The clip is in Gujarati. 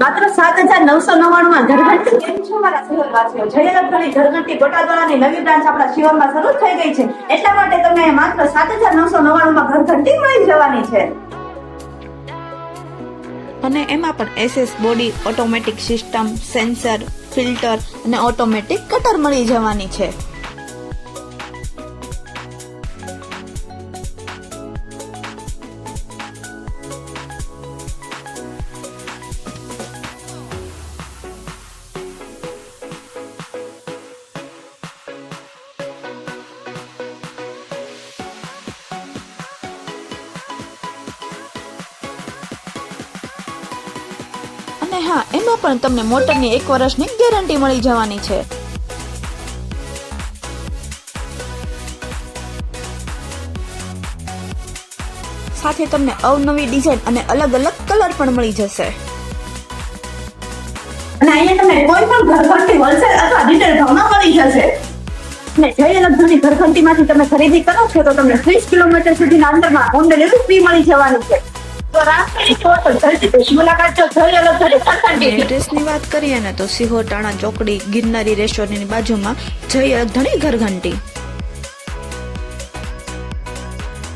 માત્ર 7,999 માં ઘરઘંટી. કેમ છો મારા શહેરવાસીઓ? જય લખણી ઘરઘંટી ગોટાદરાની નવી બ્રાન્ચ આપણા શિવરમાં શરૂ થઈ ગઈ છે. એટલા માટે તમને માત્ર 7,999 માં ઘરઘંટી મળી જવાની છે. અને એમાં પણ SS body, automatic system, sensor, filter અને ઓટોમેટિક કટર મળી જવાની છે. અને હા, એમાં પણ તમને મોટરની 1 વર્ષની ગેરંટી મળી જવાની છે. સાથે તમને અવનવી ડિઝાઇન અને અલગ અલગ કલર પણ મળી જશે. અને અહીંયા તમને કોઈ પણ ઘરઘંટી હોલસેલ અથવા રિટેલ ભાવમાં મળી જશે. અને જય લખણી ઘરઘંટીમાંથી તમે ખરીદી કરો છો તો તમને 30 કિલોમીટર સુધીના અંતરમાં હોમ ડિલિવરી ફ્રી મળી જવાની છે. તો રાષ્ટ્રીય તો જલ્દી મુલાકાત જો જય લખણી ઘરઘંટી. એડ્રેસની વાત કરીએ ને તો સિહોર ટાણા ચોકડી ગિરનારી રેસ્ટોરન્ટની બાજુમાં જય લખણી ઘરઘંટી.